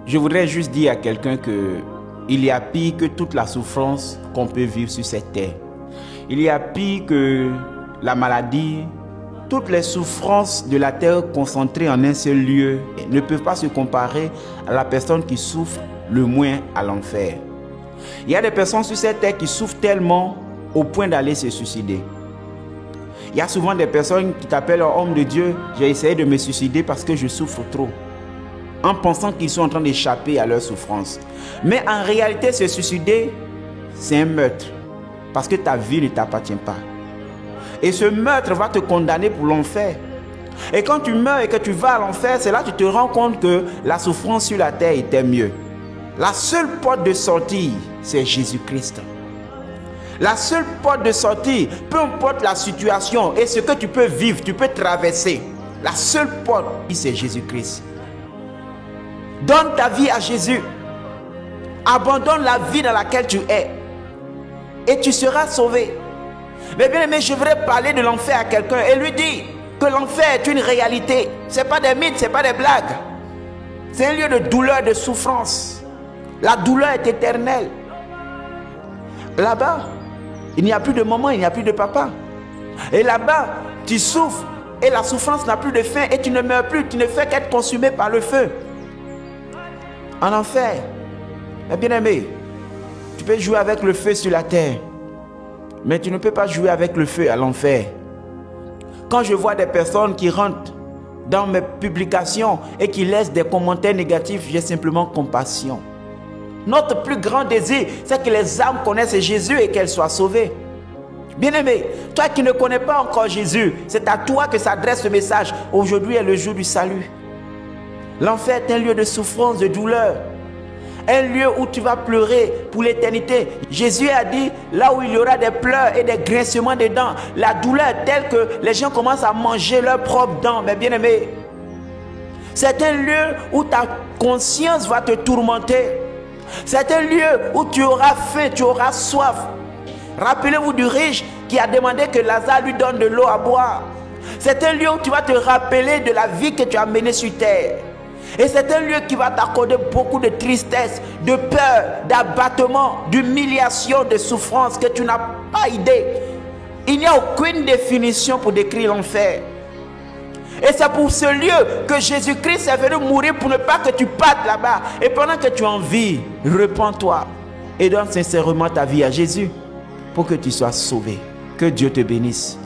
Je voudrais juste dire à quelqu'un que il y a pire que toute la souffrance qu'on peut vivre sur cette terre. Il y a pire que la maladie. Toutes les souffrances de la terre concentrées en un seul lieu ne peuvent pas se comparer à la personne qui souffre le moins à l'enfer. Il y a des personnes sur cette terre qui souffrent tellement au point d'aller se suicider. Il y a souvent des personnes qui t'appellent homme de Dieu, j'ai essayé de me suicider parce que je souffre trop, en pensant qu'ils sont en train d'échapper à leur souffrance. Mais en réalité, se suicider, c'est un meurtre, parce que ta vie ne t'appartient pas. Et ce meurtre va te condamner pour l'enfer. Et quand tu meurs et que tu vas à l'enfer, c'est là que tu te rends compte que la souffrance sur la terre était mieux. La seule porte de sortie, c'est Jésus-Christ. La seule porte de sortie, peu importe la situation et ce que tu peux vivre, tu peux traverser. La seule porte, c'est Jésus-Christ. Donne ta vie à Jésus. Abandonne la vie dans laquelle tu es. Et tu seras sauvé. Mais bien aimé, je voudrais parler de l'enfer à quelqu'un et lui dire que l'enfer est une réalité. Ce n'est pas des mythes, ce n'est pas des blagues. C'est un lieu de douleur, de souffrance. La douleur est éternelle. Là-bas, il n'y a plus de maman, il n'y a plus de papa. Et là-bas, tu souffres et la souffrance n'a plus de fin et tu ne meurs plus, tu ne fais qu'être consumé par le feu. En enfer, mais bien aimé, tu peux jouer avec le feu sur la terre, mais tu ne peux pas jouer avec le feu à l'enfer. Quand je vois des personnes qui rentrent dans mes publications et qui laissent des commentaires négatifs, j'ai simplement compassion. Notre plus grand désir, c'est que les âmes connaissent Jésus et qu'elles soient sauvées. Bien-aimé, toi qui ne connais pas encore Jésus, c'est à toi que s'adresse ce message. Aujourd'hui est le jour du salut. L'enfer est un lieu de souffrance, de douleur. Un lieu où tu vas pleurer pour l'éternité. Jésus a dit, là où il y aura des pleurs et des grincements de dents, la douleur est telle que les gens commencent à manger leurs propres dents. Mais bien-aimé, c'est un lieu où ta conscience va te tourmenter. C'est un lieu où tu auras faim, tu auras soif. Rappelez-vous du riche qui a demandé que Lazare lui donne de l'eau à boire. C'est un lieu où tu vas te rappeler de la vie que tu as menée sur terre. Et c'est un lieu qui va t'accorder beaucoup de tristesse, de peur, d'abattement, d'humiliation, de souffrance que tu n'as pas idée. Il n'y a aucune définition pour décrire l'enfer. Et c'est pour ce lieu que Jésus-Christ est venu mourir pour ne pas que tu partes là-bas. Et pendant que tu en vis, repens-toi et donne sincèrement ta vie à Jésus pour que tu sois sauvé. Que Dieu te bénisse.